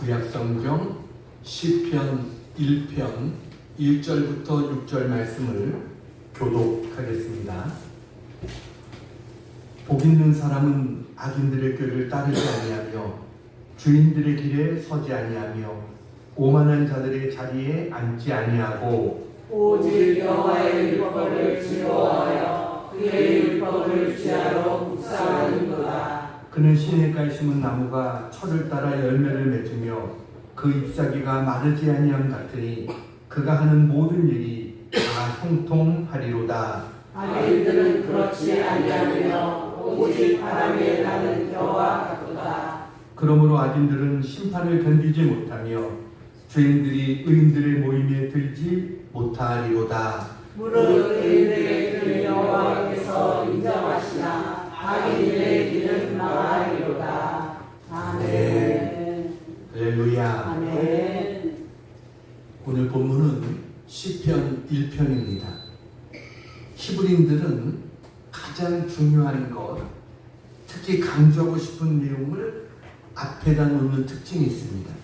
구약성경 시편 1편 1절부터 6절 말씀을 교독하겠습니다. 복 있는 사람은 악인들의 꾀를 따르지 아니하며 주인들의 길에 서지 아니하며 오만한 자들의 자리에 앉지 아니하고 오직 여호와의 율법을 즐거워하여 그의 율법을 주야로 묵상하는도다. 그는 시냇가에 심은 나무가 철을 따라 열매를 맺으며 그 잎사귀가 마르지 아니함 같으니 그가 하는 모든 일이 다 형통하리로다. 악인들은 그렇지 아니하며 오직 바람에 나는 겨와 같도다. 그러므로 악인들은 심판을 견디지 못하며 죄인들이 의인들의 모임에 들지 못하리로다. 무릇 의인들의 길을 여호와께서 인정하시나 악인들의 길은 망하리로다. 아멘. 할렐루야. 아멘. 오늘 본문은 시편 1편입니다. 히브리인들은 가장 중요한 것, 특히 강조하고 싶은 내용을 앞에다 놓는 특징이 있습니다.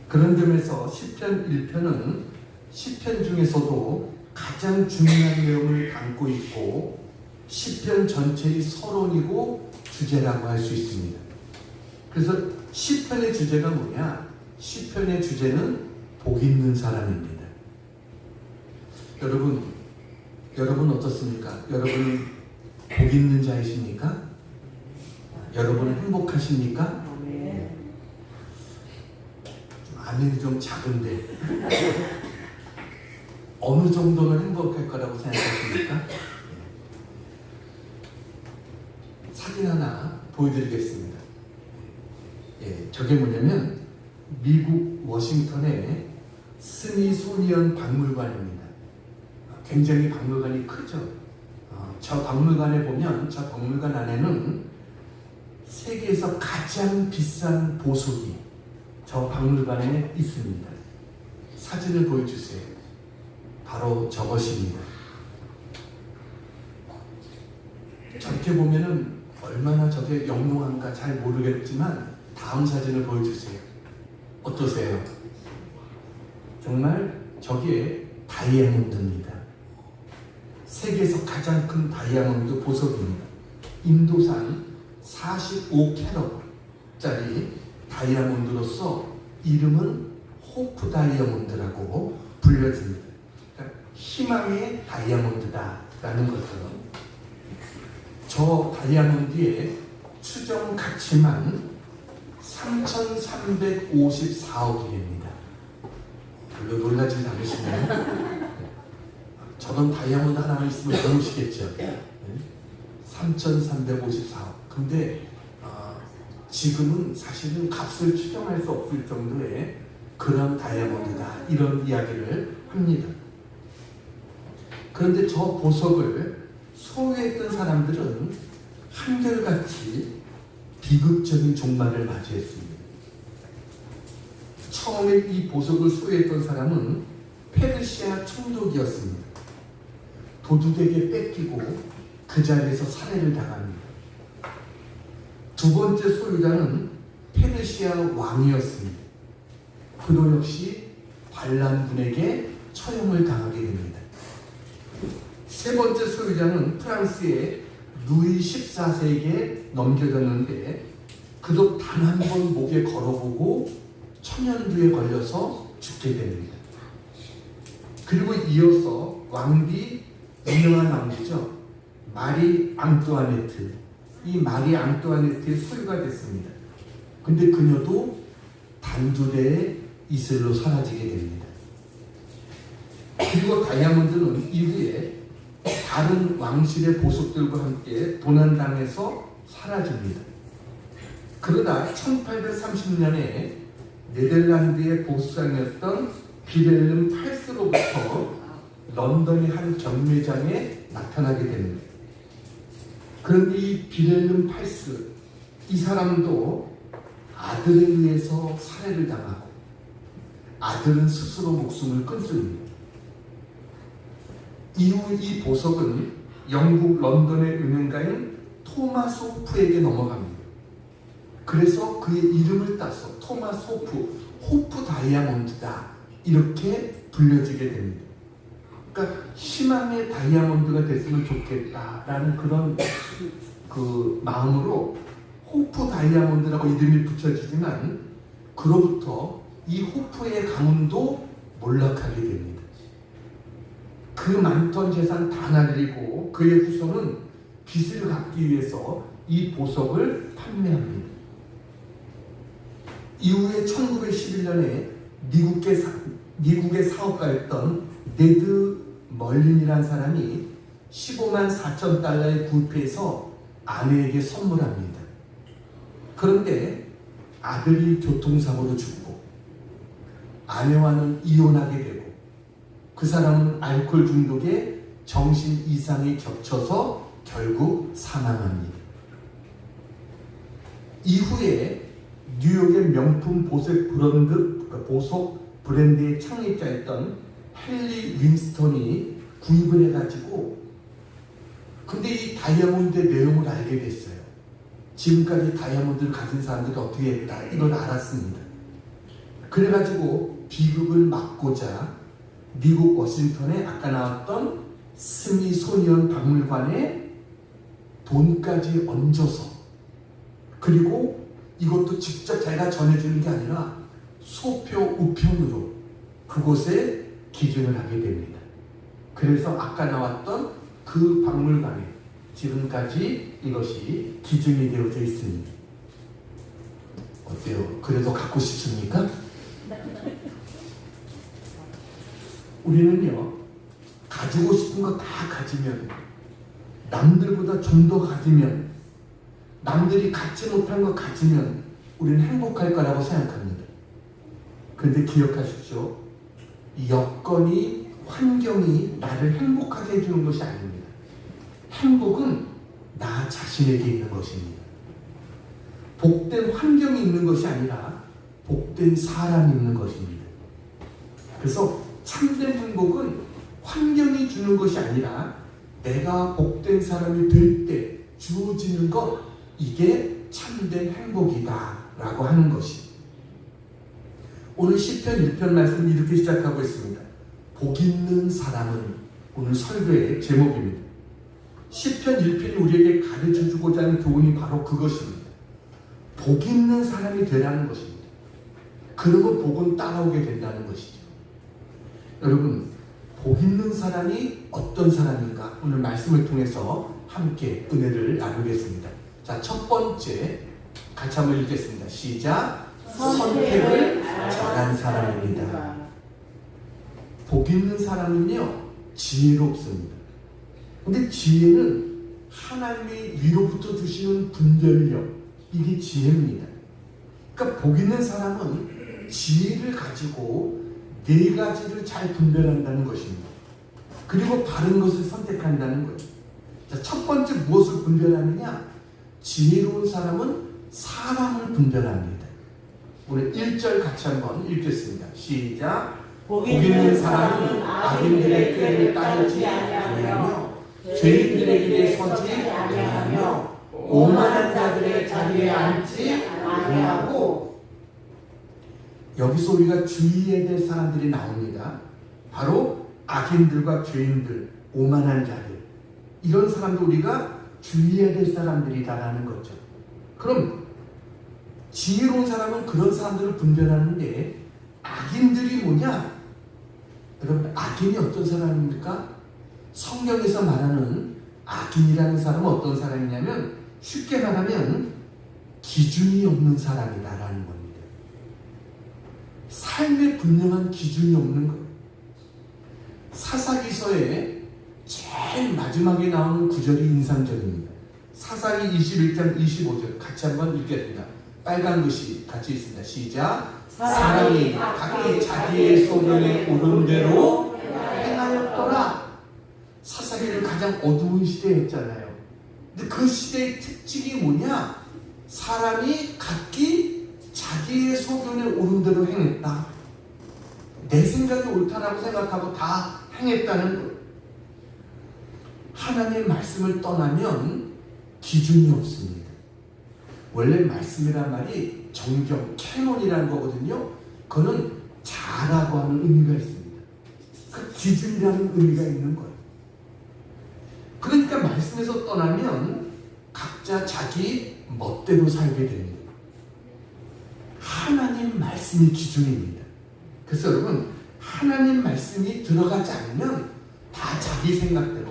그런 점에서 시편 1편은 시편 중에서도 가장 중요한 내용을 담고 있고 시편 전체의 서론이고 주제라고 할 수 있습니다. 그래서 시편의 주제가 뭐냐? 시편의 주제는 복 있는 사람입니다. 여러분 어떻습니까? 여러분은 복 있는 자이십니까? 여러분은 행복하십니까? 아멘. 아멘이 좀 작은데 어느 정도는 행복할 거라고 생각하십니까? 사진 하나 보여드리겠습니다. 저게 뭐냐면 미국 워싱턴의 스미소니언 박물관입니다. 굉장히 박물관이 크죠. 저 박물관에 보면 저 박물관 안에는 세계에서 가장 비싼 보석이 저 박물관에 있습니다. 사진을 보여주세요. 바로 저것입니다. 저렇게 보면은 얼마나 저게 영롱한가 잘 모르겠지만 다음 사진을 보여주세요. 어떠세요? 정말 저게 다이아몬드입니다. 세계에서 가장 큰 다이아몬드 보석입니다. 인도산 45캐럿짜리 다이아몬드로서 이름은 호프 다이아몬드라고 불려집니다. 그러니까 희망의 다이아몬드다라는 것처럼 저 다이아몬드의 추정 가치만 3,354억이랍니다. 별로 놀라지 않으시나요? 저런 다이아몬드 하나만 있으면 좋으시겠죠. 3,354억. 근데 지금은 사실은 값을 추정할 수 없을 정도의 그런 다이아몬드다, 이런 이야기를 합니다. 그런데 저 보석을 소유했던 사람들은 한결같이 비극적인 종말을 맞이했습니다. 처음에 이 보석을 소유했던 사람은 페르시아 총독이었습니다. 도둑에게 뺏기고 그 자리에서 살해를 당합니다. 두 번째 소유자는 페르시아 왕이었습니다. 그도 역시 반란군에게 처형을 당하게 됩니다. 세 번째 소유자는 프랑스의 루이 14세에게 넘겨졌는데 그도 단 한 번 목에 걸어보고 천연두에 걸려서 죽게 됩니다. 그리고 이어서 왕비, 유명한 왕비죠, 마리 앙뚜아네트, 이 마리 앙뚜아네트의 소유가 됐습니다. 근데 그녀도 단두대의 이슬로 사라지게 됩니다. 그리고 다이아몬드는 이후에 다른 왕실의 보석들과 함께 도난당해서 사라집니다. 그러다 1830년에 네덜란드의 보수상이었던 비렐름 팔스로부터 런던의 한 경매장에 나타나게 됩니다. 그런데 이 비렐름 팔스, 이 사람도 아들에 의해서 살해를 당하고 아들은 스스로 목숨을 끊습니다. 이후 이 보석은 영국 런던의 은행가인 토마스 호프에게 넘어갑니다. 그래서 그의 이름을 따서 토마스 호프 다이아몬드다 이렇게 불려지게 됩니다. 그러니까 희망의 다이아몬드가 됐으면 좋겠다라는 그런 그 마음으로 호프 다이아몬드라고 이름이 붙여지지만 그로부터 이 호프의 가문도 몰락하게 됩니다. 그 많던 재산 다 날리고 그의 후손은 빚을 갚기 위해서 이 보석을 판매합니다. 이후에 1911년에 미국의 사업가였던 네드 멀린이라는 사람이 15만 4천 달러에 구입해서 아내에게 선물합니다. 그런데 아들이 교통사고로 죽고 아내와는 이혼하게 되고 그 사람은 알코올 중독에 정신 이상이 겹쳐서 결국 사망합니다. 이후에 뉴욕의 명품 보석 브랜드의 창립자였던 헨리 윈스턴이 구입을 해가지고 근데 이 다이아몬드의 내용을 알게 됐어요. 지금까지 다이아몬드를 가진 사람들이 어떻게 했다 이걸 알았습니다. 그래가지고 비극을 막고자 미국 워싱턴에 아까 나왔던 스미소니언 박물관에 돈까지 얹어서 그리고 이것도 직접 자기가 전해주는 게 아니라 소표 우편으로 그곳에 기증을 하게 됩니다. 그래서 아까 나왔던 그 박물관에 지금까지 이것이 기증이 되어져 있습니다. 어때요? 그래도 갖고 싶습니까? 우리는요 가지고 싶은 거 다 가지면 남들보다 좀 더 가지면 남들이 갖지 못한 거 가지면 우리는 행복할 거라고 생각합니다. 그런데 기억하십시오. 여건이 환경이 나를 행복하게 해주는 것이 아닙니다. 행복은 나 자신에게 있는 것입니다. 복된 환경이 있는 것이 아니라 복된 사람이 있는 것입니다. 그래서 참된 행복은 환경이 주는 것이 아니라 내가 복된 사람이 될 때 주어지는 것, 이게 참된 행복이다 라고 하는 것이. 오늘 시편 1편 말씀 이렇게 시작하고 있습니다. 복 있는 사람은 오늘 설교의 제목입니다. 시편 1편이 우리에게 가르쳐주고자 하는 교훈이 바로 그것입니다. 복 있는 사람이 되라는 것입니다. 그러면 복은 따라오게 된다는 것이죠. 여러분, 복 있는 사람이 어떤 사람인가 오늘 말씀을 통해서 함께 은혜를 나누겠습니다. 자, 첫 번째 같이 한번 읽겠습니다. 시작. 선택을 잘한 사람입니다. 복 있는 사람은요 지혜롭습니다. 근데 지혜는 하나님이 위로부터 주시는 분별력, 이게 지혜입니다. 그러니까 복 있는 사람은 지혜를 가지고 네 가지를 잘 분별한다는 것입니다. 그리고 바른 것을 선택한다는 거예요. 자, 첫 번째 무엇을 분별하느냐? 지혜로운 사람은 사람을 분별합니다. 오늘 1절 같이 한번 읽겠습니다. 시작. 복 있는 사람은 악인들의 꾀를 따르지 아니하며 죄인들의 길에 서지 아니하며 오만한 자들의 자리에 앉지 아니하고. 여기서 우리가 주의해야 될 사람들이 나옵니다. 바로 악인들과 죄인들, 오만한 자들, 이런 사람도 우리가 주의해야 될 사람들이다라는 거죠. 그럼 지혜로운 사람은 그런 사람들을 분별하는데 악인들이 뭐냐? 여러분, 악인이 어떤 사람입니까? 성경에서 말하는 악인이라는 사람은 어떤 사람이냐면 쉽게 말하면 기준이 없는 사람이다라는 겁니다. 삶에 분명한 기준이 없는 거예요. 사사기서에 제일 마지막에 나오는 구절이 인상적입니다. 사사기 21장 25절 같이 한번 읽겠습니다. 빨간 글씨 같이 있습니다. 시작. 사람이 각기 자기의 소견에 오른 대로 행하였더라. 사사기는 가장 어두운 시대였잖아요. 근데 그 시대의 특징이 뭐냐? 사람이 각기 자기의 소견에 오른 대로 행했다. 내 생각이 옳다라고 생각하고 다 행했다는 거예요. 하나님의 말씀을 떠나면 기준이 없습니다. 원래 말씀이란 말이 정경, 캐논이라는 거거든요. 그거는 자라고 하는 의미가 있습니다. 그 기준이라는 의미가 있는 거예요. 그러니까 말씀에서 떠나면 각자 자기 멋대로 살게 됩니다. 하나님 말씀이 기준입니다. 그래서 여러분, 하나님 말씀이 들어가지 않으면 다 자기 생각대로,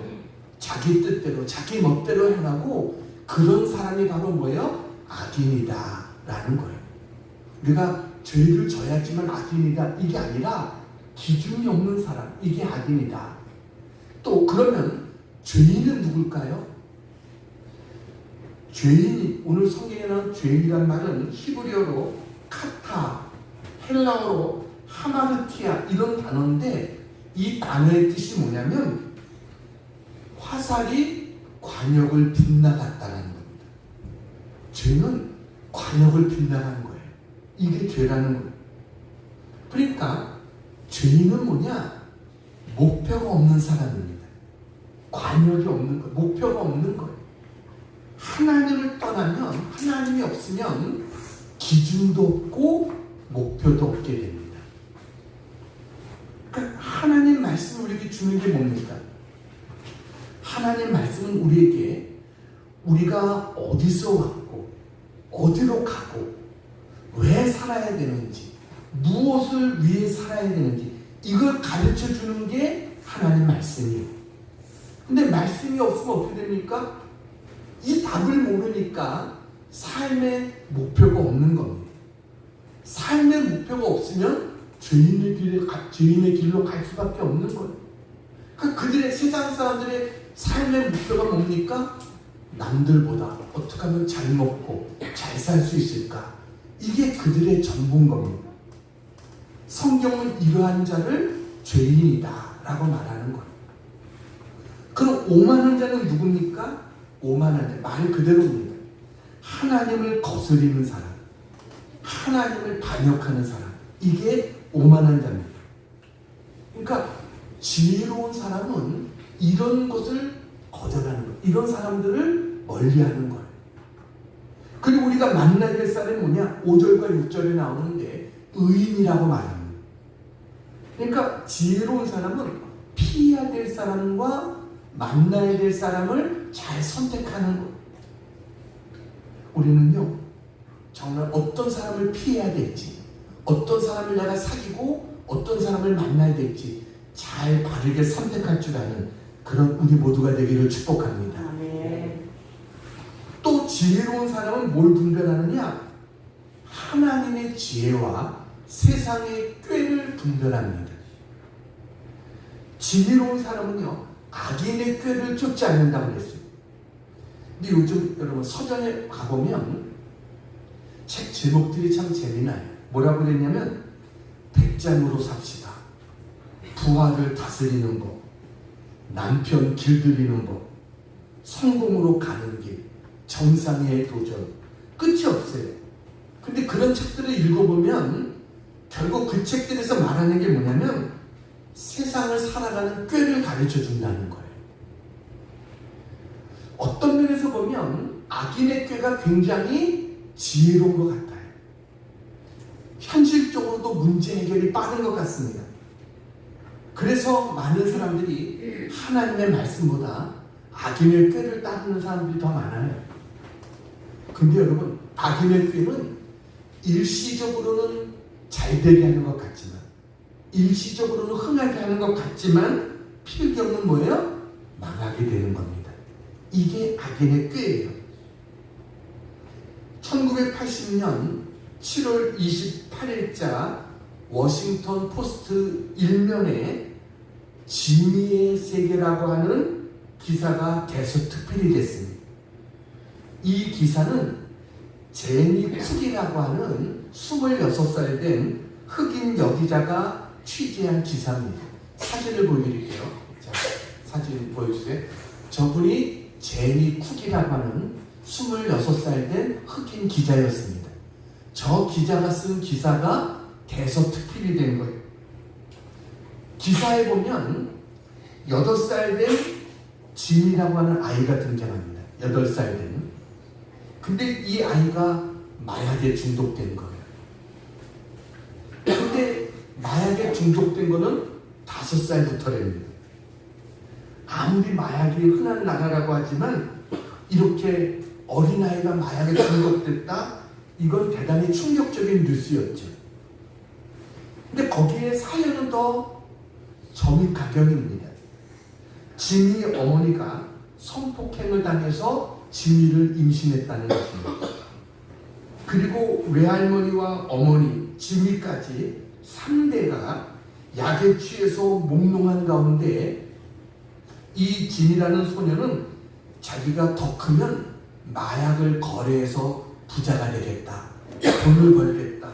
자기 뜻대로, 자기 멋대로 해나고, 그런 사람이 바로 뭐예요? 악인이다 라는 거예요. 우리가 죄를 져야지만 악인이다 이게 아니라 기준이 없는 사람, 이게 악인이다. 또 그러면 죄인은 누굴까요? 죄인이, 오늘 성경에 나온 죄인이란 말은 히브리어로 카타, 헬라어로 하마르티아 이런 단어인데, 이 단어의 뜻이 뭐냐면 화살이 관역을 빗나갔다는 겁니다. 죄는 관역을 빗나가는 거예요. 이게 죄라는 거예요. 그러니까 죄인은 뭐냐? 목표가 없는 사람입니다. 관역이 없는 거예요. 목표가 없는 거예요. 하나님을 떠나면, 하나님이 없으면 기준도 없고 목표도 없게 됩니다. 그러니까 하나님 말씀을 우리에게 주는 게 뭡니까? 하나님 말씀은 우리에게 우리가 어디서 왔고 어디로 가고 왜 살아야 되는지, 무엇을 위해 살아야 되는지 이걸 가르쳐 주는 게 하나님 말씀이에요. 근데 말씀이 없으면 어떻게 됩니까? 이 답을 모르니까 삶의 목표가 없는 겁니다. 삶의 목표가 없으면 죄인의 길로 갈 수밖에 없는 거예요. 그러니까 그들의, 세상 사람들의 삶의 목표가 뭡니까? 남들보다 어떻게 하면 잘 먹고 잘 살 수 있을까? 이게 그들의 전부인 겁니다. 성경은 이러한 자를 죄인이다 라고 말하는 거예요. 그럼 오만한 자는 누굽니까? 오만한 자, 말 그대로입니다. 하나님을 거스리는 사람, 하나님을 반역하는 사람, 이게 오만한 자입니다. 그러니까 지혜로운 사람은 이런 것을 거절하는 거예요. 이런 사람들을 멀리하는 거예요. 그리고 우리가 만나야 될 사람이 뭐냐? 5절과 6절에 나오는데 의인이라고 말합니다. 그러니까 지혜로운 사람은 피해야 될 사람과 만나야 될 사람을 잘 선택하는 거예요. 우리는요, 정말 어떤 사람을 피해야 될지, 어떤 사람을 내가 사귀고 어떤 사람을 만나야 될지 잘 바르게 선택할 줄 아는 그런 우리 모두가 되기를 축복합니다. 아멘. 또 지혜로운 사람은 뭘 분별하느냐? 하나님의 지혜와 세상의 꾀를 분별합니다. 지혜로운 사람은요, 악인의 꾀를 쫓지 않는다고 그랬어요. 근데 요즘 여러분 서점에 가보면 책 제목들이 참 재미나요. 뭐라고 그랬냐면 백장으로 삽시다, 부하를 다스리는 법, 남편 길들이는 법, 성공으로 가는 길, 정상의 도전, 끝이 없어요. 근데 그런 책들을 읽어보면 결국 그 책들에서 말하는 게 뭐냐면 세상을 살아가는 꾀를 가르쳐 준다는 거예요. 어떤 면에서 보면 악인의 꾀가 굉장히 지혜로운 것 같아요. 현실적으로도 문제 해결이 빠른 것 같습니다. 그래서 많은 사람들이 하나님의 말씀보다 악인의 꾀를 따르는 사람들이 더 많아요. 근데 여러분, 악인의 꾀는 일시적으로는 잘 되게 하는 것 같지만, 일시적으로는 흥하게 하는 것 같지만 필경은 뭐예요? 망하게 되는 겁니다. 이게 악인의 꾀예요. 1980년 7월 28일자 워싱턴 포스트 일면에 진미의 세계라고 하는 기사가 대서특필이 됐습니다. 이 기사는 제니 쿡이라고 하는 26살 된 흑인 여기자가 취재한 기사입니다. 사진을 보여드릴게요. 자, 사진 보여주세요. 저분이 제니 쿡이라고 하는 26살 된 흑인 기자였습니다. 저 기자가 쓴 기사가 대서특필이 된 거예요. 기사에 보면 8살 된 진이라고 하는 아이가 등장합니다. 8살 된. 근데 이 아이가 마약에 중독된 거예요. 근데 마약에 중독된 거는 5살부터랍니다. 아무리 마약이 흔한 나라라고 하지만 이렇게 어린아이가 마약에 중독됐다? 이건 대단히 충격적인 뉴스였죠. 근데 거기에 사연은 더 점입가경입니다. 지미 어머니가 성폭행을 당해서 지미를 임신했다는 것입니다. 그리고 외할머니와 어머니, 지미까지 3대가 약에 취해서 몽롱한 가운데 이 지미라는 소녀는 자기가 더 크면 마약을 거래해서 부자가 되겠다, 돈을 벌겠다,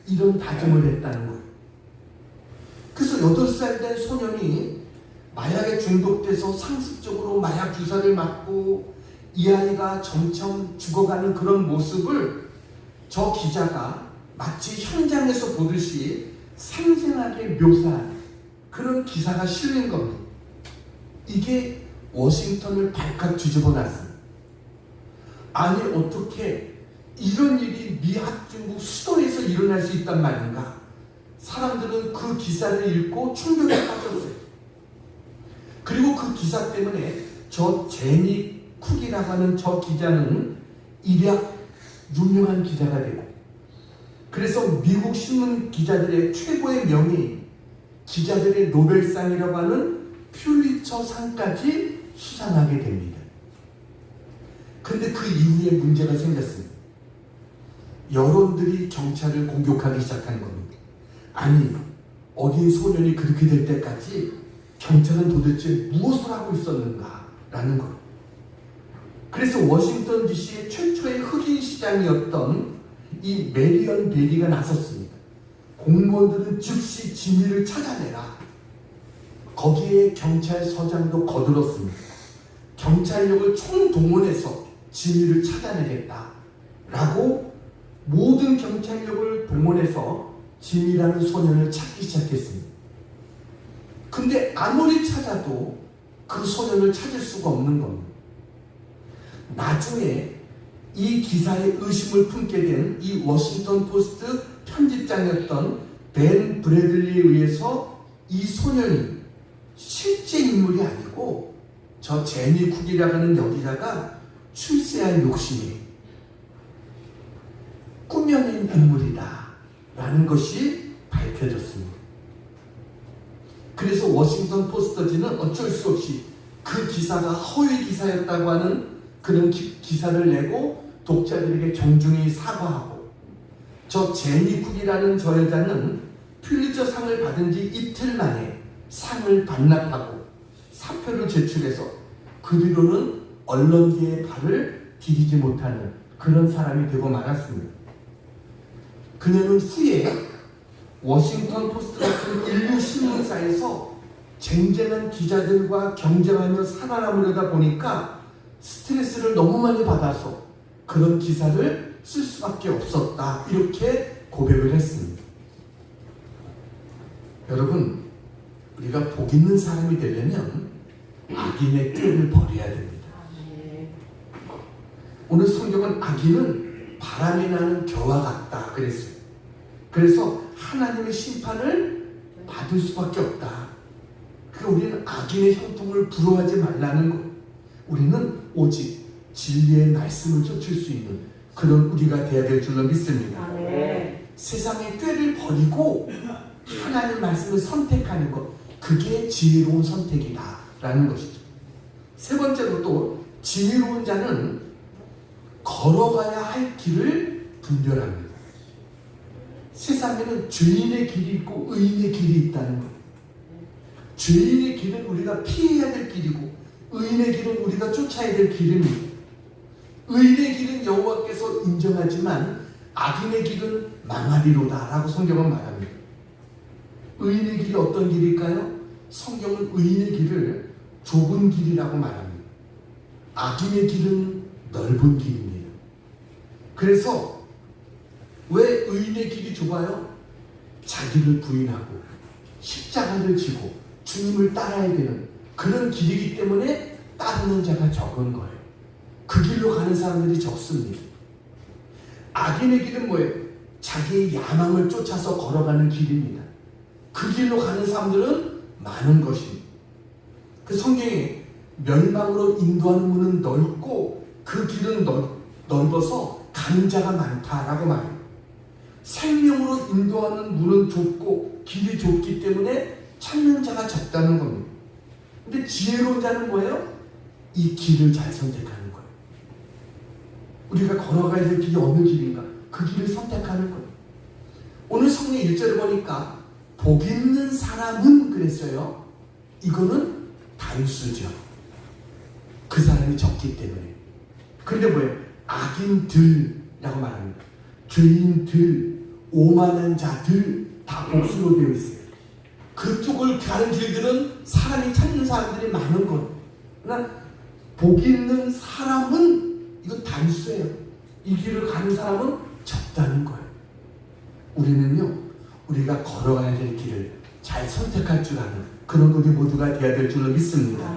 이런 다짐을 했다는 거예요. 그래서 8살 된 소년이 마약에 중독돼서 상습적으로 마약 주사를 맞고 이 아이가 점점 죽어가는 그런 모습을 저 기자가 마치 현장에서 보듯이 생생하게 묘사한 그런 기사가 실린 겁니다. 이게 워싱턴을 발칵 뒤집어 놨습니다. 아니 어떻게 이런 일이 미합중국 수도에서 일어날 수 있단 말인가? 사람들은 그 기사를 읽고 충격에 빠졌어요. 그리고 그 기사 때문에 저 제니 쿡이라고 하는 저 기자는 일약 유명한 기자가 되고, 그래서 미국 신문 기자들의 최고의 명예, 기자들의 노벨상이라고 하는 퓰리처 상까지 수상하게 됩니다. 그런데 그 이후에 문제가 생겼습니다. 여론들이 경찰을 공격하기 시작한 겁니다. 아니, 어린 소년이 그렇게 될 때까지 경찰은 도대체 무엇을 하고 있었는가라는 것. 그래서 워싱턴 DC의 최초의 흑인 시장이었던 이 메리언 베리가 나섰습니다. 공무원들은 즉시 지미를 찾아내라. 거기에 경찰서장도 거들었습니다. 경찰력을 총동원해서 지미를 찾아내겠다 라고 모든 경찰력을 동원해서 지미라는 소년을 찾기 시작했습니다. 근데 아무리 찾아도 그 소년을 찾을 수가 없는 겁니다. 나중에 이 기사에 의심을 품게 된 이 워싱턴 포스트 편집장이었던 벤 브래들리에 의해서 이 소년이 실제 인물이 아니고 저 제니 쿡이라고 하는 여기다가 출세할 욕심이 꾸며낸 인물이다 라는 것이 밝혀졌습니다. 그래서 워싱턴 포스터지는 어쩔 수 없이 그 기사가 허위 기사였다고 하는 그런 기사를 내고 독자들에게 정중히 사과하고, 저 제니 쿡이라는 저 여자는 퓰리처 상을 받은 지 이틀 만에 상을 반납하고 사표를 제출해서 그 뒤로는 언론계의 발을 디디지 못하는 그런 사람이 되고 말았습니다. 그녀는 후에 워싱턴 포스트 같은 인류 신문사에서 쟁쟁한 기자들과 경쟁하며 살아남으려다 보니까 스트레스를 너무 많이 받아서 그런 기사를 쓸 수밖에 없었다, 이렇게 고백을 했습니다. 여러분, 우리가 복 있는 사람이 되려면 악인의 꾀를 버려야 됩니다. 오늘 성경은 악인은 바람이 나는 겨와 같다 그랬어요. 그래서 하나님의 심판을 받을 수밖에 없다. 그러니까 우리는 악인의 형통을 부러워하지 말라는 것. 우리는 오직 진리의 말씀을 쫓을 수 있는 그런 우리가 되어야 될 줄로 믿습니다. 세상의 꾀를 버리고 하나님 말씀을 선택하는 것, 그게 지혜로운 선택이다 라는 것이죠. 세 번째로 또 지혜로운 자는 걸어가야 할 길을 분별합니다. 세상에는 죄인의 길이 있고 의인의 길이 있다는 것. 죄인의 길은 우리가 피해야 될 길이고 의인의 길은 우리가 쫓아야 될 길입니다. 의인의 길은 여호와께서 인정하지만 악인의 길은 망하리로다 라고 성경은 말합니다. 의인의 길이 어떤 길일까요? 성경은 의인의 길을 좁은 길이라고 말합니다. 악인의 길은 넓은 길입니다. 그래서 왜 의인의 길이 좁아요? 자기를 부인하고 십자가를 지고 주님을 따라야 되는 그런 길이기 때문에 따르는 자가 적은 거예요. 그 길로 가는 사람들이 적습니다. 악인의 길은 뭐예요? 자기의 야망을 쫓아서 걸어가는 길입니다. 그 길로 가는 사람들은 많은 것입니다. 그 성경에 멸망으로 인도하는 문은 넓고 그 길은 넓어서 가는 자가 많다라고 말해요. 생명으로 인도하는 문은 좁고 길이 좁기 때문에 찾는 자가 적다는 겁니다. 근데 지혜로운 자는 뭐예요? 이 길을 잘 선택하는 거예요. 우리가 걸어가야 될 길이 어느 길인가? 그 길을 선택하는 거예요. 오늘 성경 1절을 보니까 복 있는 사람은 그랬어요. 이거는 단수죠. 그 사람이 적기 때문에. 근데 뭐예요? 악인들이라고 말합니다. 죄인들, 오만한 자들 다 복수로 되어 있어요. 그쪽을 가는 길들은 사람이 찾는 사람들이 많은 것. 그러나 복 있는 사람은 이건 단수예요. 이 길을 가는 사람은 적다는 거예요. 우리는요, 우리가 걸어가야 될 길을 잘 선택할 줄 아는 그런 우리 모두가 되어야 될 줄로 믿습니다.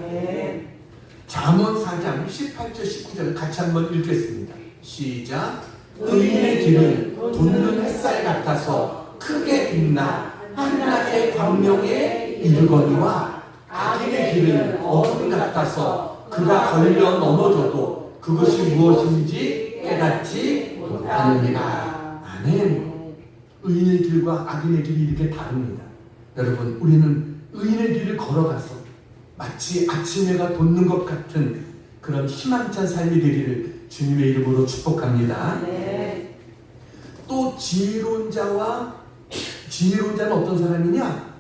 잠언 4장 18절 19절 같이 한번 읽겠습니다. 시작. 의인의 길은 돋는 햇살 같아서 크게 빛나 한낮의 광명에 이르거니와 악인의 길은 어둠 같아서 그가 걸려 넘어져도 그것이 무엇인지 깨닫지 못하느니라. 아멘. 의인의 길과 악인의 길이 이렇게 다릅니다. 여러분, 우리는 의인의 길을 걸어가서 마치 아침 해가 돋는 것 같은 그런 희망찬 삶이 되기를 주님의 이름으로 축복합니다. 네. 또 지혜로운 자는 어떤 사람이냐?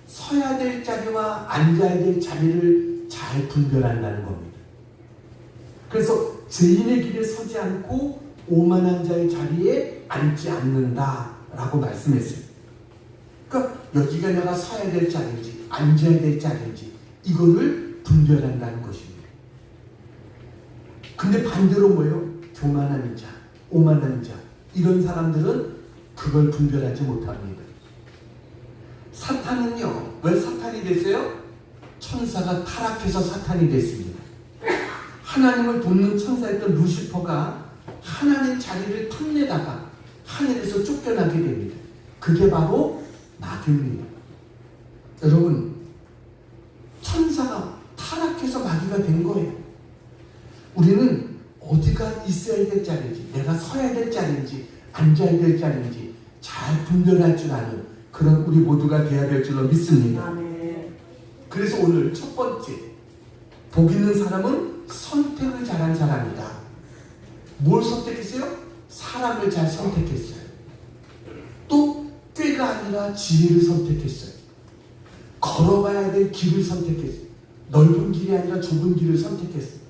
서야 될 자리와 앉아야 될 자리를 잘 분별한다는 겁니다. 그래서 죄인의 길에 서지 않고 오만한 자의 자리에 앉지 않는다라고 말씀했어요. 그러니까 여기가 내가 서야 될 자리인지 앉아야 될 자리인지 이거를 분별한다는 것입니다. 근데 반대로 뭐예요? 교만한 자, 오만한 자 이런 사람들은 그걸 분별하지 못합니다. 사탄은요, 왜 사탄이 됐어요? 천사가 타락해서 사탄이 됐습니다. 하나님을 돕는 천사였던 루시퍼가 하나님 자리를 탐내다가 하늘에서 쫓겨나게 됩니다. 그게 바로 마귀입니다. 여러분, 천사가 타락해서 마귀가 된 거예요. 우리는 어디가 있어야 될 자리인지, 내가 서야 될 자리인지, 앉아야 될 자리인지 잘 분별할 줄 아는 그런 우리 모두가 되어야 될 줄로 믿습니다. 그래서 오늘 첫 번째, 복 있는 사람은 선택을 잘한 사람이다. 뭘 선택했어요? 사람을 잘 선택했어요. 또 꾀가 아니라 지혜를 선택했어요. 걸어가야 될 길을 선택했어요. 넓은 길이 아니라 좁은 길을 선택했어요.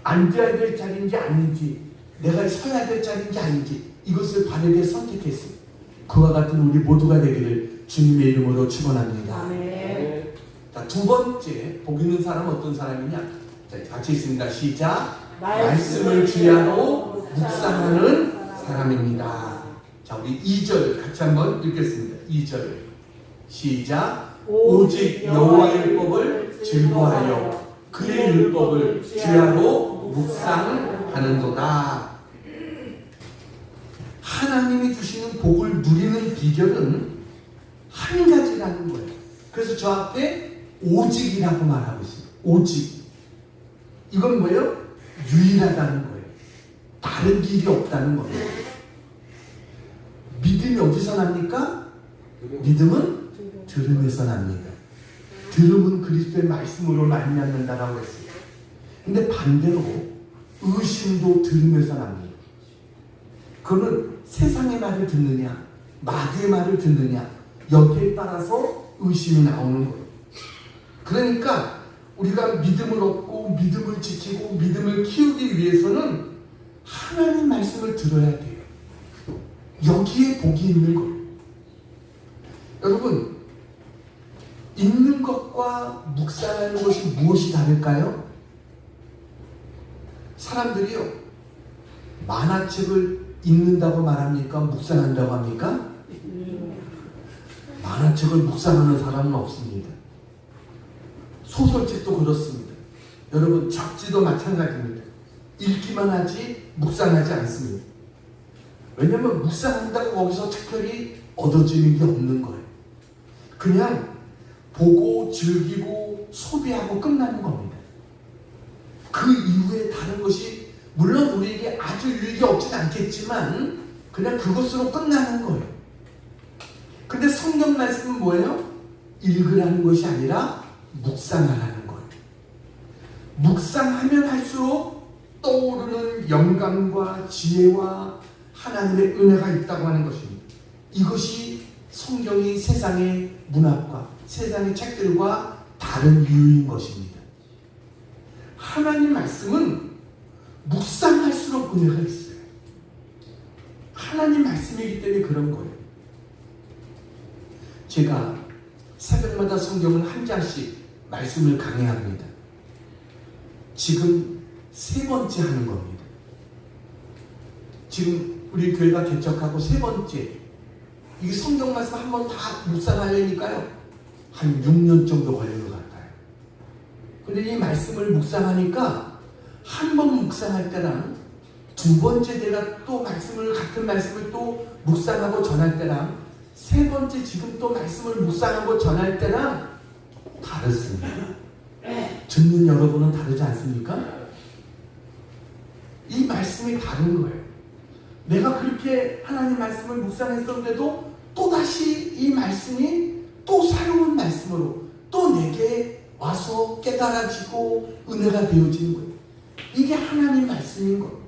앉아야 될 자리인지 아닌지, 내가 서야 될 자리인지 아닌지 이것을 바르게 선택했어요. 그와 같은 우리 모두가 되기를 주님의 이름으로 축원합니다. 자, 두 번째, 복 있는 사람은 어떤 사람이냐? 자, 같이 있습니다. 시작. 말씀을 주야로 묵상하는 사람입니다. 자, 우리 2절 같이 한번 읽겠습니다. 2절 시작. 오직 여호와의 율법을 즐거워하여 그의 율법을 주야로 묵상하는도다. 하나님이 주시는 복을 누리는 비결은 한 가지라는 거예요. 그래서 저 앞에 오직이라고 말하고 있어요. 오직. 이건 뭐예요? 유일하다는 거예요. 다른 길이 없다는 거예요. 믿음이 어디서 납니까? 믿음은 들음에서 납니다. 들음은 그리스도의 말씀으로 말미암는다라고 했어요. 근데 반대로 의심도 들음에서 납니다. 그거는 세상의 말을 듣느냐, 마귀의 말을 듣느냐, 여기에 따라서 의심이 나오는 거예요. 그러니까 우리가 믿음을 얻고 믿음을 지키고 믿음을 키우기 위해서는 하나님 말씀을 들어야 돼요. 여기에 복이 있는 거예요. 여러분, 읽는 것과 묵상하는 것이 무엇이 다를까요? 사람들이요, 만화책을 읽는다고 말합니까? 묵상한다고 합니까? 만화책을 묵상하는 사람은 없습니다. 소설책도 그렇습니다. 여러분, 잡지도 마찬가지입니다. 읽기만 하지 묵상하지 않습니다. 왜냐면 묵상한다고 거기서 특별히 얻어지는 게 없는 거예요. 그냥 보고 즐기고 소비하고 끝나는 겁니다. 그 이후에 다른 것이 물론 우리에게 아주 유익이 없진 않겠지만 그냥 그것으로 끝나는 거예요. 근데 성경 말씀은 뭐예요? 읽으라는 것이 아니라 묵상하라는 거예요. 묵상하면 할수록 떠오르는 영감과 지혜와 하나님의 은혜가 있다고 하는 것입니다. 이것이 성경이 세상의 문학과 세상의 책들과 다른 이유인 것입니다. 하나님 말씀은 묵상할수록 은혜가 있어요. 하나님 말씀이기 때문에 그런 거예요. 제가 새벽마다 성경을 한 장씩 말씀을 강해합니다. 지금 3번째 하는 겁니다. 지금 우리 교회가 개척하고 3번째. 이 성경 말씀 한번 다 묵상하려니까요, 한 6년 정도 걸릴 것 같아요. 근데 이 말씀을 묵상하니까 한 번 묵상할 때랑 2번째 내가 또 같은 말씀을 또 묵상하고 전할 때랑 3번째 지금 또 말씀을 묵상하고 전할 때랑 다르습니다. 듣는 여러분은 다르지 않습니까? 이 말씀이 다른 거예요. 내가 그렇게 하나님 말씀을 묵상했었는데도 또다시 이 말씀이 또 새로운 말씀으로 또 내게 와서 깨달아지고 은혜가 되어지는 거예요. 이게 하나님 말씀인 거예요.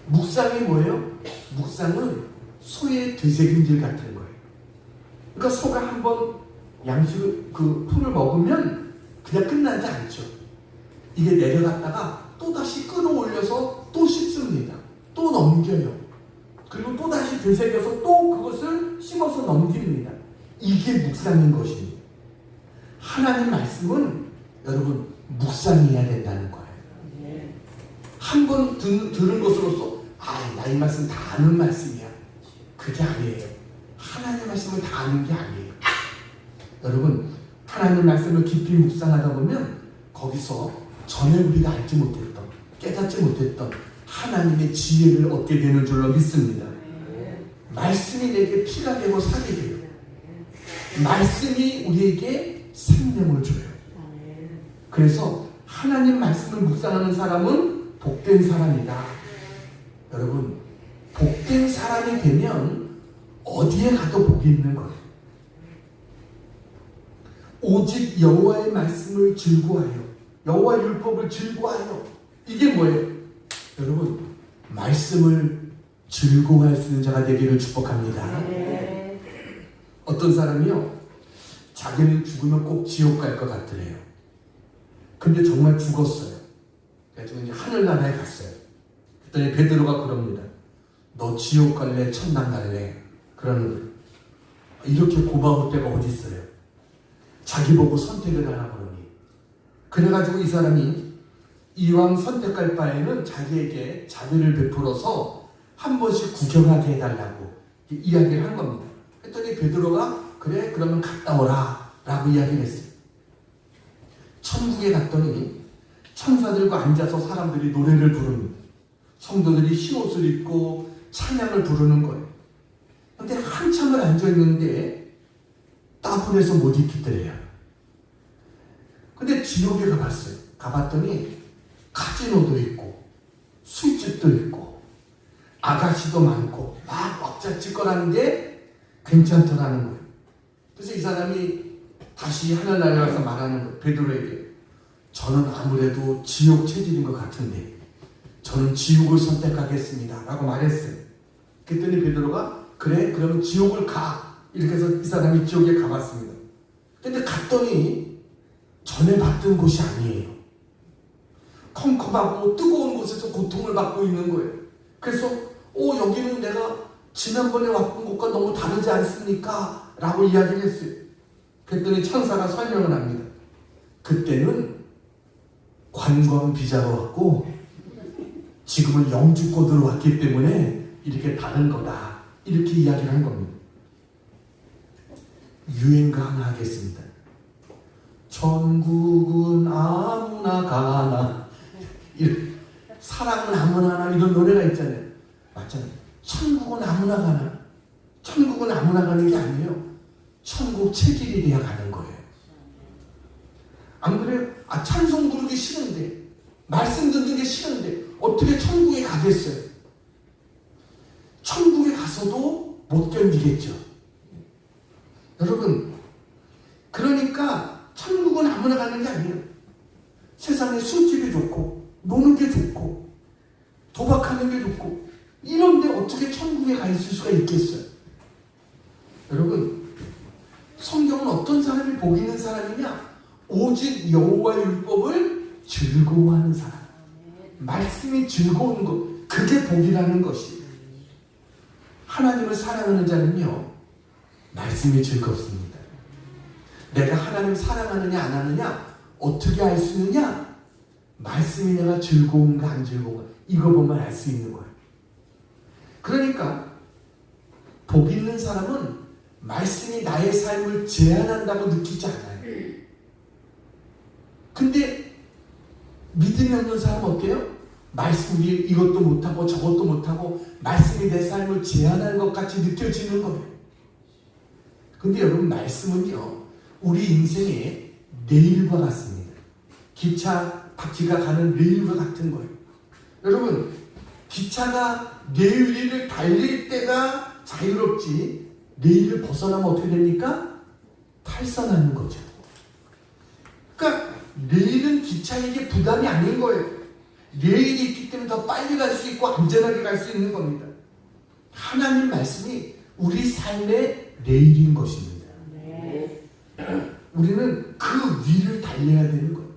묵상이 뭐예요? 묵상은 소의 되새김질 같은 거예요. 그러니까 소가 한번 그 풀을 먹으면 그냥 끝나지 않죠. 이게 내려갔다가 또다시 끌어올려서 또 씹습니다. 또 넘겨요. 그리고 또다시 되새겨서 또 그것을 씹어서 넘깁니다. 이게 묵상인 것입니다. 하나님 말씀은 여러분 묵상해야 된다는 거예요. 한 번 들은 것으로서 나 이 말씀 다 아는 말씀이야. 그게 아니에요. 하나님 말씀을 다 아는 게 아니에요. 여러분 하나님 말씀을 깊이 묵상하다 보면 거기서 전에 우리가 알지 못했던 깨닫지 못했던 하나님의 지혜를 얻게 되는 줄로 믿습니다. 말씀이 내게 피가 되고 살이 돼요. 말씀이 우리에게 생명을 줘요. 그래서 하나님 말씀을 묵상하는 사람은 복된 사람이다. 여러분 복된 사람이 되면 어디에 가도 복이 있는 거예요. 오직 여호와의 말씀을 즐거워하여 여호와의 율법을 즐거워하여. 이게 뭐예요? 여러분 말씀을 즐거워할 수 있는 자가 되기를 축복합니다. 어떤 사람이요, 자기는 죽으면 꼭 지옥 갈 것 같더래요. 근데 정말 죽었어요. 그래서 이제 하늘나라에 갔어요. 그랬더니 베드로가 그럽니다. 너 지옥 갈래? 천당 갈래? 그러는 거예요. 이렇게 고마울 때가 어디 있어요? 자기 보고 선택을 하라 그러니. 그래가지고 이 사람이 이왕 선택할 바에는 자기에게 자비를 베풀어서 한 번씩 구경하게 해달라고 이야기를 한 겁니다. 그랬더니 베드로가 그래 그러면 갔다 오라 라고 이야기를 했어요. 천국에 갔더니 천사들과 앉아서 사람들이 노래를 부릅니다. 성도들이 흰옷을 입고 찬양을 부르는 거예요. 근데 한참을 앉아있는데 따분해서 못 있겠더래요. 근데 지옥에 가봤어요. 가봤더니 카지노도 있고 술집도 있고 아가씨도 많고 막 왁자지껄하는 게 괜찮더라는 거예요. 그래서 이 사람이 다시 하늘나라에 와서 말하는 거예요. 베드로에게. 저는 아무래도 지옥 체질인 것 같은데 저는 지옥을 선택하겠습니다 라고 말했어요. 그랬더니 베드로가 그래 그러면 지옥을 가. 이렇게 해서 이 사람이 지옥에 가봤습니다. 근데 갔더니 전에 봤던 곳이 아니에요. 컴컴하고 뜨거운 곳에서 고통을 받고 있는 거예요. 그래서 여기는 내가 지난번에 왔던 곳과 너무 다르지 않습니까? 라고 이야기를 했어요. 그랬더니 천사가 설명을 합니다. 그때는 관광 비자로 왔고 지금은 영주권으로 왔기 때문에 이렇게 다른 거다. 이렇게 이야기를 한 겁니다. 유행가 하나 하겠습니다. 천국은 아무나 가나, 사랑은 아무나 하나, 이런 노래가 있잖아요. 맞잖아요. 천국은 아무나 가나? 천국은 아무나 가는 게 아니에요. 천국 체질이 돼야 가는 거예요. 안 그래요? 찬송 부르기 싫은데, 말씀 듣는 게 싫은데 어떻게 천국에 가겠어요? 천국에 가서도 못 견디겠죠. 여러분, 그러니까 천국은 아무나 가는 게 아니에요. 세상에 술집이 좋고 노는 게 좋고 도박하는 게 좋고 이런데 어떻게 천국에 가 있을 수가 있겠어요? 여러분, 성경은 어떤 사람이 복 있는 사람이냐? 오직 여호와의 율법을 즐거워하는 사람. 말씀이 즐거운 것, 그게 복이라는 것이. 하나님을 사랑하는 자는요, 말씀이 즐겁습니다. 내가 하나님을 사랑하느냐 안 하느냐 어떻게 알 수 있느냐? 말씀이 내가 즐거운가 안 즐거운가 이거 보면 알 수 있는 거예요. 그러니까 복 있는 사람은 말씀이 나의 삶을 제한한다고 느끼지 않아요. 근데 믿음이 없는 사람은 어때요? 말씀이 이것도 못하고 저것도 못하고 말씀이 내 삶을 제한하는 것 같이 느껴지는 거예요. 근데 여러분, 말씀은요, 우리 인생의 레일과 같습니다. 기차 바퀴가 가는 레일과 같은 거예요. 여러분, 기차가 레일 위를 달릴 때가 자유롭지 레일을 벗어나면 어떻게 됩니까? 탈선하는 거죠. 그러니까 레일은 기차에게 부담이 아닌 거예요. 레일이 있기 때문에 더 빨리 갈 수 있고 안전하게 갈 수 있는 겁니다. 하나님 말씀이 우리 삶의 레일인 것입니다. 네. 우리는 그 위를 달려야 되는 거예요.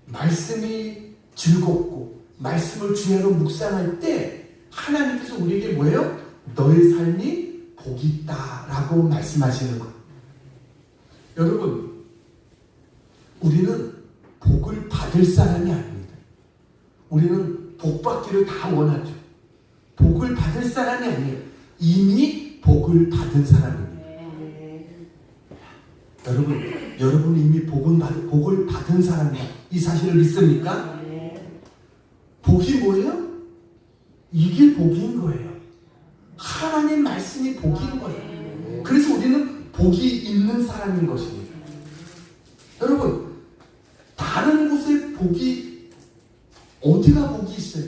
말씀이 즐겁고 말씀을 주야로 묵상할 때 하나님께서 우리에게 뭐예요? 너의 삶이 복이 있다라고 말씀하시는 거예요. 여러분, 우리는 복을 받을 사람이 아닙니다. 우리는 복 받기를 다 원하죠. 복을 받을 사람이 아니에요. 이미 복을 받은 사람입니다. 여러분 이미 복을 받은 사람이다. 이 사실을 믿습니까? 복이 뭐예요? 이게 복인 거예요. 하나님 말씀이 복인 거예요. 그래서 우리는 복이 있는 사람인 것입니다. 여러분, 다른 곳에 복이, 어디가 복이 있어요?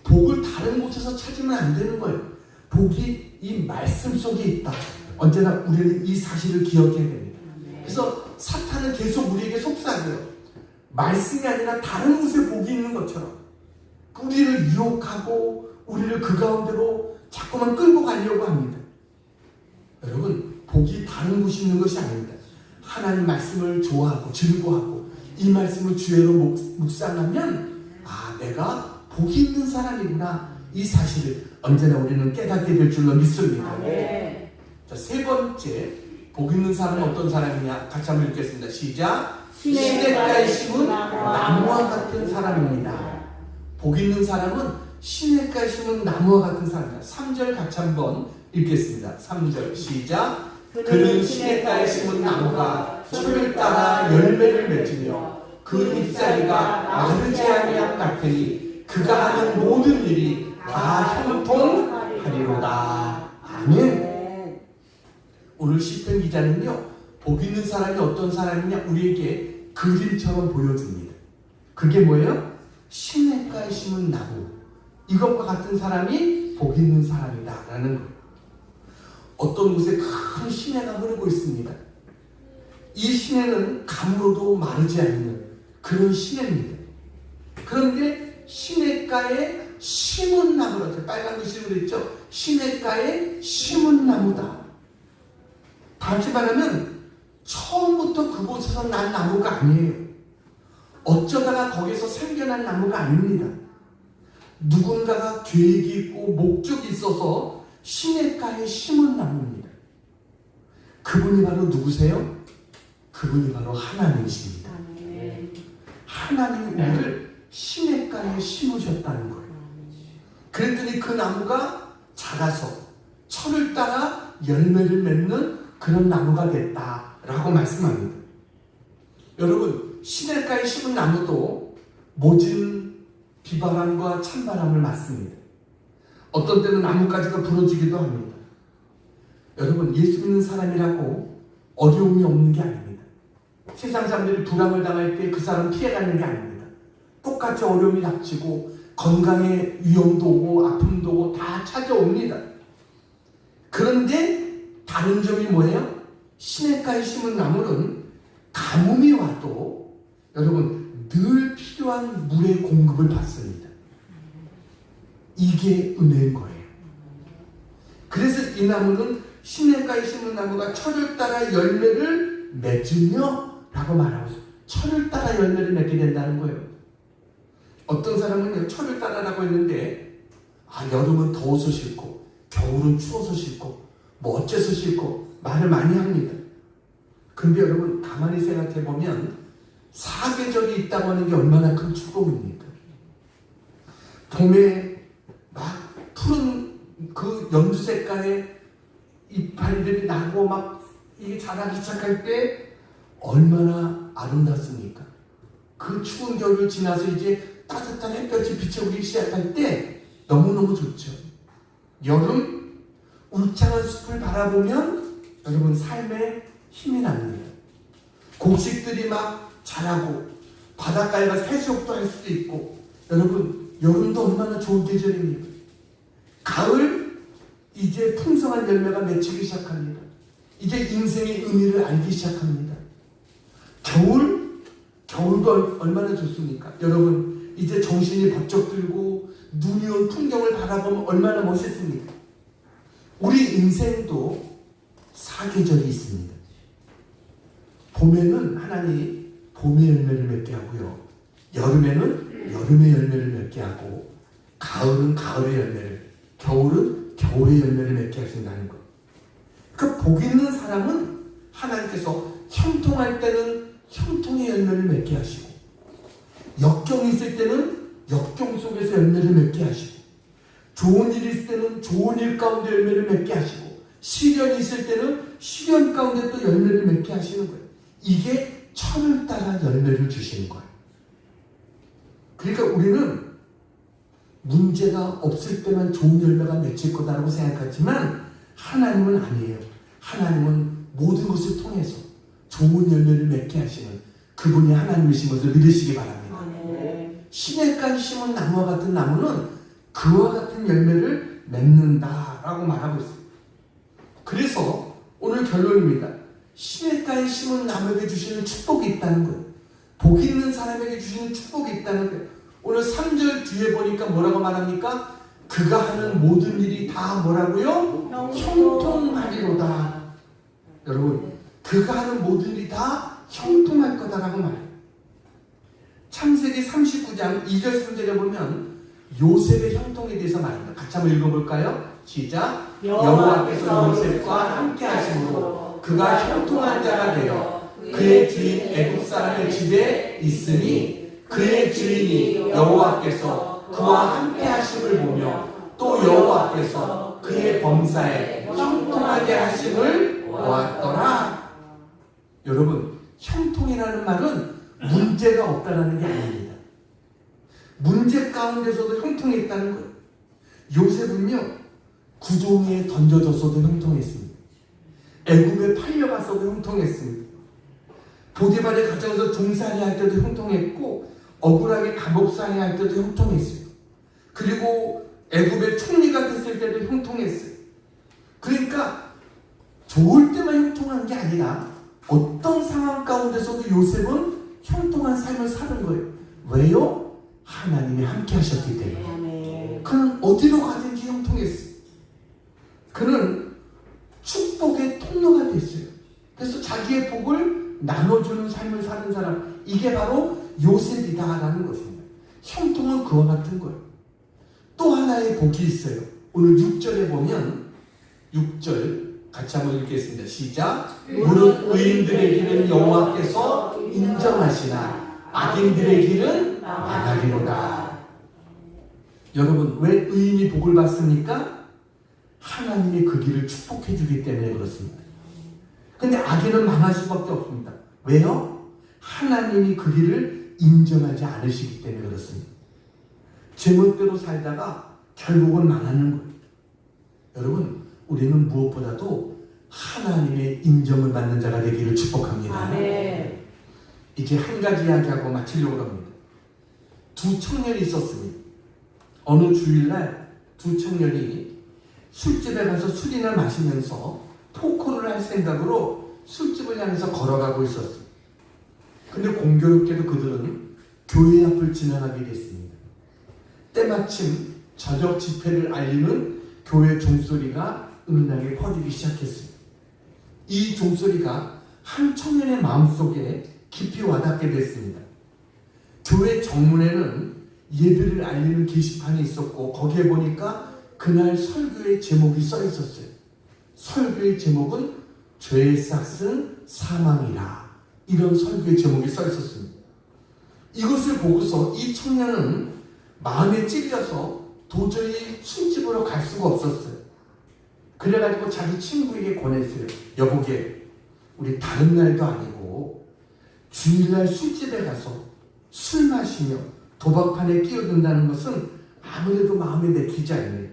복을 다른 곳에서 찾으면 안 되는 거예요. 복이 이 말씀 속에 있다. 언제나 우리는 이 사실을 기억해야 됩니다. 그래서 사탄은 계속 우리에게 속삭여요. 말씀이 아니라 다른 곳에 복이 있는 것처럼 우리를 유혹하고 우리를 그 가운데로 자꾸만 끌고 가려고 합니다. 여러분, 복이 다른 곳에 있는 것이 아닙니다. 하나님 말씀을 좋아하고 즐거워하고 이 말씀을 주야로 묵상하면 내가 복이 있는 사람이구나, 이 사실을 언제나 우리는 깨닫게 될 줄로 믿습니다. 자, 세 번째, 복 있는 사람은 어떤 사람이냐? 같이 한번 읽겠습니다. 시작. 시냇가에 심은 나무와 같은 사람입니다. 복 있는 사람은 시냇가에 심은 나무와 같은 사람입니다. 3절 같이 한번 읽겠습니다. 3절 시작. 그는 시냇가에 심은 나무가 철을 따라 열매를 맺으며 그 잎사귀가 마르지 아니함 같으니 그가 하는 모든 일이 다 형통하리로다. 아멘. 오늘 시편 기자는요, 복 있는 사람이 어떤 사람이냐 우리에게 그림처럼 보여줍니다. 그게 뭐예요? 시냇가에 심은 나무, 이것과 같은 사람이 복 있는 사람이다 라는 거예요. 어떤 곳에 큰 시내가 흐르고 있습니다. 이 시내는 가물어도 마르지 않는 그런 시내입니다. 그런데 시냇가에 심은 나무라고, 빨간 글씨로 그랬죠. 시냇가에 심은 나무다. 다시 말하면 처음부터 그곳에서 난 나무가 아니에요. 어쩌다가 거기서 생겨난 나무가 아닙니다. 누군가가 계획이 있고 목적이 있어서 시냇가에 심은 나무입니다. 그분이 바로 누구세요? 그분이 바로 하나님이십니다. 하나님이 우리를 시냇가에 심으셨다는 거예요. 그랬더니 그 나무가 자라서 철을 따라 열매를 맺는 그런 나무가 됐다라고 말씀합니다. 여러분, 시냇가에 심은 나무도 모진 비바람과 찬바람을 맞습니다. 어떤 때는 나뭇가지가 부러지기도 합니다. 여러분, 예수 믿는 사람이라고 어려움이 없는 게 아닙니다. 세상 사람들이 불황을 당할 때 그 사람 피해가는 게 아닙니다. 똑같이 어려움이 닥치고 건강에 위험도 오고 아픔도 오고 다 찾아옵니다. 그런데 다른 점이 뭐예요? 시냇가에 심은 나무는 가뭄이 와도 여러분 늘 필요한 물의 공급을 받습니다. 이게 은혜인 거예요. 그래서 이 나무는 시냇가에 심은 나무가 철을 따라 열매를 맺으며 라고 말하고 있어요. 철을 따라 열매를 맺게 된다는 거예요. 어떤 사람은 철을 따라라고 했는데 여름은 더워서 싫고 겨울은 추워서 싫고 뭐 어째서 싫고 말을 많이 합니다. 근데 여러분 가만히 생각해 보면 사계절이 있다고 하는 게 얼마나 큰 축복입니까? 봄에 막 푸른 그 연두 색깔의 이파리들이 나고 막 이게 자라기 시작할 때 얼마나 아름답습니까? 그 추운 겨울을 지나서 이제 따뜻한 햇볕이 비춰오기 시작할 때 너무너무 좋죠. 여름 울창한 숲을 바라보면 여러분 삶에 힘이 납니다. 곡식들이 막 자라고 바닷가에 가서 해수욕도 할 수도 있고 여러분 여름도 얼마나 좋은 계절입니까? 가을 이제 풍성한 열매가 맺히기 시작합니다. 이제 인생의 의미를 알기 시작합니다. 겨울도 얼마나 좋습니까? 여러분 이제 정신이 번쩍 들고 눈이 온 풍경을 바라보면 얼마나 멋있습니까? 우리 인생도 사계절이 있습니다. 봄에는 하나님 봄의 열매를 맺게 하고요. 여름에는 여름의 열매를 맺게 하고 가을은 가을의 열매를, 겨울은 겨울의 열매를 맺게 하신다는 것. 그 복 있는 사람은 하나님께서 형통할 때는 형통의 열매를 맺게 하시고 역경이 있을 때는 역경 속에서 열매를 맺게 하시고 좋은 일이 있을 때는 좋은 일 가운데 열매를 맺게 하시고 시련이 있을 때는 시련 가운데 또 열매를 맺게 하시는 거예요. 이게 철을 따라 열매를 주시는 거예요. 그러니까 우리는 문제가 없을 때만 좋은 열매가 맺힐 거다라고 생각하지만 하나님은 아니에요. 하나님은 모든 것을 통해서 좋은 열매를 맺게 하시는 그분이 하나님이신 것을 믿으시기 바랍니다. 시냇가에 심은 나무와 같은 나무는 그와 같은 열매를 맺는다라고 말하고 있습니다. 그래서 오늘 결론입니다. 시냇가에 심은 나무에게 주시는 축복이 있다는 거예요. 복 있는 사람에게 주시는 축복이 있다는 거예요. 오늘 3절 뒤에 보니까 뭐라고 말합니까? 그가 하는 모든 일이 다 뭐라고요? 형통하리로다. 여러분 그가 하는 모든 일이 다 형통할 거다라고 말해요. 창세기 39장 2절 3절에 보면 요셉의 형통에 대해서 말합니다. 같이 한번 읽어볼까요? 시작. 여호와께서 요셉과 함께 하심으로 그가 형통한 자가 되어 그의 주인 애굽 사람의 집에 있으니 그의 주인이 여호와께서 그와 함께 하심을 보며 또 여호와께서 그의 범사에 형통하게 하심을 보았더라. 여러분 형통이라는 말은 문제가 없다는 게 아닙니다. 문제 가운데서도 형통이 있다는 거예요. 요셉은요 구덩이에 던져졌어도 형통했습니다. 애굽에 팔려갔어도 형통했습니다. 보디발의 가정에서 종살이 할 때도 형통했고 억울하게 감옥살이 할 때도 형통했어요. 그리고 애굽의 총리가 됐을 때도 형통했어요. 그러니까 좋을 때만 형통한 게 아니라 어떤 상황 가운데서도 요셉은 형통한 삶을 사는 거예요. 왜요? 하나님이 함께 하셨기 때문에. 그는 어디로 가든지 형통했어요. 그는 축복의 통로가 됐어요. 그래서 자기의 복을 나눠주는 삶을 사는 사람, 이게 바로 요셉이다라는 것입니다. 형통은 그와 같은 거예요. 또 하나의 복이 있어요. 오늘 6절에 보면 6절 같이 한번 읽겠습니다. 시작. 무릇 의인들의 길은 여호와께서 인정하시나 악인들의 길은 망하리로다. 여러분 왜 의인이 복을 받습니까? 하나님이 그 길을 축복해 주기 때문에 그렇습니다. 근데 악인은 망할 수밖에 없습니다. 왜요? 하나님이 그 길을 인정하지 않으시기 때문에 그렇습니다. 제멋대로 살다가 결국은 망하는 거예요. 여러분, 우리는 무엇보다도 하나님의 인정을 받는 자가 되기를 축복합니다. 아멘. 이제 한 가지 이야기하고 마치려고 합니다. 두 청년이 있었습니다. 어느 주일날 두 청년이 술집에 가서 술이나 마시면서 토크를 할 생각으로 술집을 향해서 걸어가고 있었습니다. 근데 공교롭게도 그들은 교회 앞을 지나가게 됐습니다. 때마침 저녁 집회를 알리는 교회 종소리가 은은하게 퍼지기 시작했습니다. 이 종소리가 한 청년의 마음속에 깊이 와닿게 됐습니다. 교회 정문에는 예배를 알리는 게시판이 있었고 거기에 보니까 그날 설교의 제목이 써 있었어요. 설교의 제목은 죄의 싹은 사망이라. 이런 설교의 제목이 써 있었습니다. 이것을 보고서 이 청년은 마음에 찔려서 도저히 술집으로 갈 수가 없었어요. 그래가지고 자기 친구에게 권했어요. 여보게, 우리 다른 날도 아니고 주일날 술집에 가서 술 마시며 도박판에 끼어든다는 것은 아무래도 마음에 내키지 않네.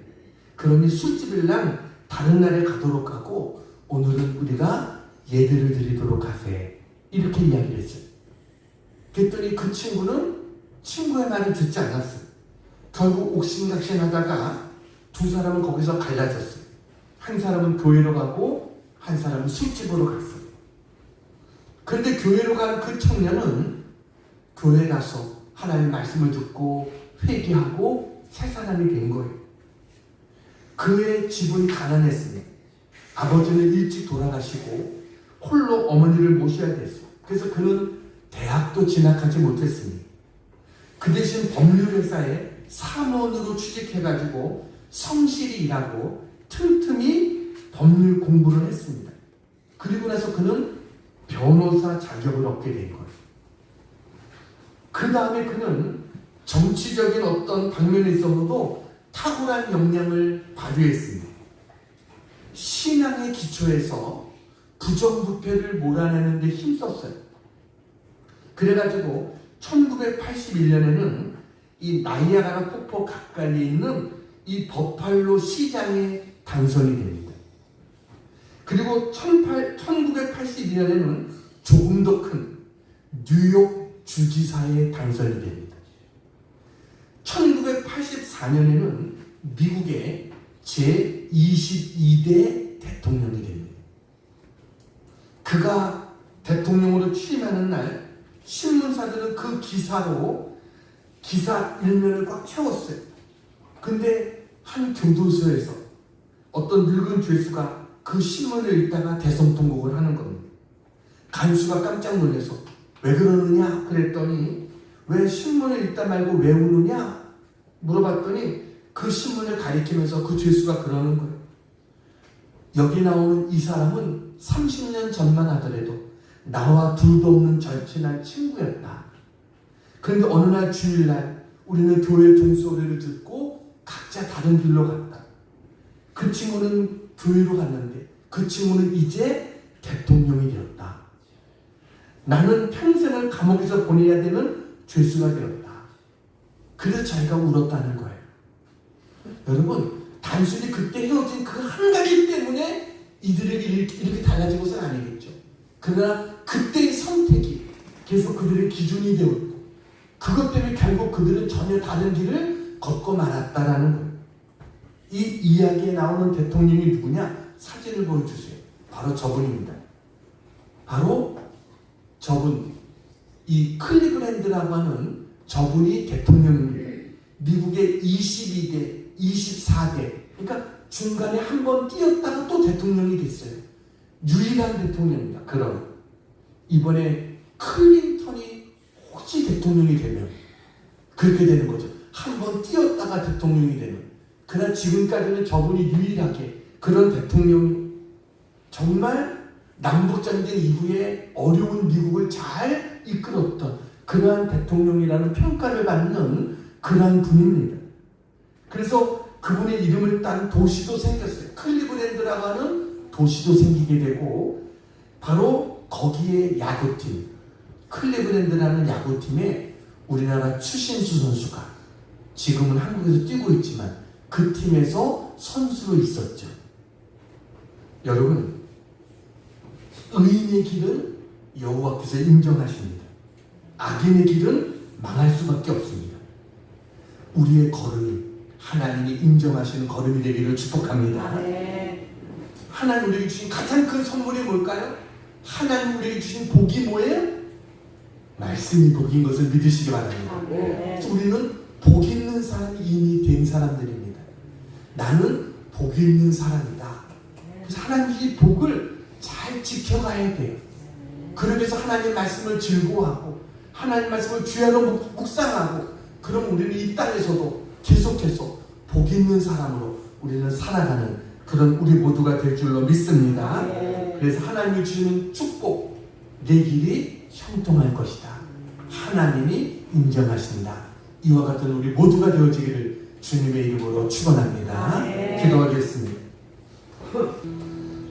그러니 술집이랑 다른 날에 가도록 하고 오늘은 우리가 예배를 드리도록 하세. 이렇게 이야기를 했어요. 그랬더니 그 친구는 친구의 말을 듣지 않았어요. 결국 옥신각신하다가 두 사람은 거기서 갈라졌어요. 한 사람은 교회로 가고 한 사람은 술집으로 갔어요. 그런데 교회로 간 그 청년은 교회 가서 하나님의 말씀을 듣고 회개하고 새 사람이 된 거예요. 그의 집은 가난했습니다. 아버지는 일찍 돌아가시고 홀로 어머니를 모셔야 됐어요. 그래서 그는 대학도 진학하지 못했습니다. 그 대신 법률회사에 사무원으로 취직해가지고 성실히 일하고 틈틈이 법률 공부를 했습니다. 그리고 나서 그는 변호사 자격을 얻게 된 거예요. 그 다음에 그는 정치적인 어떤 방면에 있어서도 탁월한 역량을 발휘했습니다. 신앙의 기초에서 부정부패를 몰아내는 데 힘썼어요. 그래가지고 1981년에는 이 나이아가라 폭포 가까이에 있는 이 버팔로 시장에 당선이 됩니다. 그리고 1982년에는 조금 더 큰 뉴욕 주지사에 당선이 됩니다. 1984년에는 미국의 제22대 대통령이 됩니다. 그가 대통령으로 취임하는 날 신문사들은 그 기사로 기사 일면을 꽉 채웠어요. 근데 한 교도소에서 어떤 늙은 죄수가 그 신문을 읽다가 대성통곡을 하는 겁니다. 간수가 깜짝 놀라서 왜 그러느냐 그랬더니 왜 신문을 읽다 말고 왜 우느냐 물어봤더니 그 신문을 가리키면서 그 죄수가 그러는 거예요. 여기 나오는 이 사람은 30년 전만 하더라도 나와 둘도 없는 절친한 친구였다. 그런데 어느 날 주일날 우리는 교회 종소리를 듣고 각자 다른 길로 갔다. 그 친구는 교회로 갔는데 그 친구는 이제 대통령이 되었다. 나는 평생을 감옥에서 보내야 되는 죄수가 되었다. 그래서 자기가 울었다는 거예요. 여러분, 단순히 그때 헤어진 그 한 가지 때문에 이들에게 이렇게 달라지고서는 아니겠죠. 그러나 그때의 선택이 계속 그들의 기준이 되었고 그것 때문에 결국 그들은 전혀 다른 길을 걷고 말았다라는 거예요. 이 이야기에 나오는 대통령이 누구냐? 사진을 보여주세요. 바로 저분입니다. 바로 저분, 이 클리브랜드라고 하는 저분이 대통령입니다. 미국의 22대, 24대, 그러니까 중간에 한 번 뛰었다가 또 대통령이 됐어요. 유일한 대통령입니다. 그럼 이번에 클린턴이 혹시 대통령이 되면 그렇게 되는 거죠. 한 번 뛰었다가 대통령이 되는. 그러나 지금까지는 저분이 유일하게 그런 대통령이 정말 남북전쟁 이후에 어려운 미국을 잘 이끌었던 그러한 대통령이라는 평가를 받는 그러한 분입니다. 그래서 그분의 이름을 딴 도시도 생겼어요. 클리브랜드라고 하는 도시도 생기게 되고 바로 거기에 야구팀, 클리브랜드라는 야구팀에 우리나라 추신수 선수가 지금은 한국에서 뛰고 있지만 그 팀에서 선수로 있었죠. 여러분, 의인의 길은 여호와께서 인정하십니다. 악인의 길은 망할 수밖에 없습니다. 우리의 걸음이 하나님이 인정하시는 걸음이 되기를 축복합니다. 아멘. 하나님 우리에게 주신 가장 큰 선물이 뭘까요? 하나님 우리에게 주신 복이 뭐예요? 말씀이 복인 것을 믿으시기 바랍니다. 아멘. 우리는 복 있는 사람이 이미 된 사람들입니다. 나는 복 있는 사람이다. 그래서 하나님 이 복을 잘 지켜가야 돼요. 그러기 위해서 하나님 말씀을 즐거워하고 하나님 말씀을 주야로 묵상하고, 그럼 우리는 이 땅에서도 계속해서 복 있는 사람으로 우리는 살아가는 그런 우리 모두가 될 줄로 믿습니다. 그래서 하나님이 주시는 축복, 내 길이 형통할 것이다. 하나님이 인정하신다. 이와 같은 우리 모두가 되어지기를 주님의 이름으로 축원합니다. 기도하겠습니다.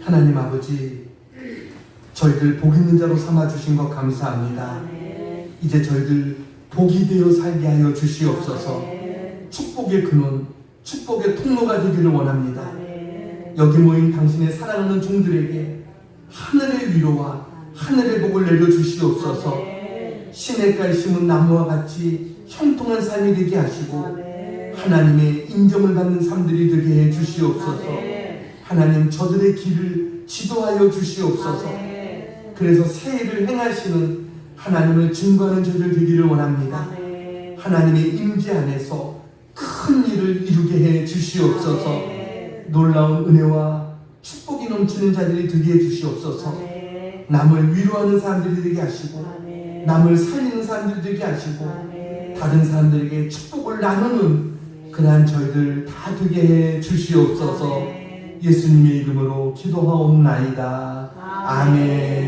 하나님 아버지, 저희들 복 있는 자로 삼아주신 것 감사합니다. 이제 저희들 복이 되어 살게 하여 주시옵소서. 축복의 근원, 축복의 통로가 되기를 원합니다. 여기 모인 당신의 사랑하는 종들에게 하늘의 위로와 하늘의 복을 내려주시옵소서. 시냇가에 심은 나무와 같이 형통한 삶이 되게 하시고 하나님의 인정을 받는 삶들이 되게 해 주시옵소서. 하나님 저들의 길을 지도하여 주시옵소서. 그래서 새 일을 행하시는 하나님을 증거하는 저들 되기를 원합니다. 하나님의 임재 안에서 큰 일을 이루게 해 주시옵소서. 놀라운 은혜와 축복이 넘치는 자들이 되게 해 주시옵소서. 남을 위로하는 사람들이 되게 하시고 남을 살리는 사람들이 되게 하시고 다른 사람들에게 축복을 나누는 그러한 저희들 다 되게 해 주시옵소서. 예수님의 이름으로 기도하옵나이다. 아멘.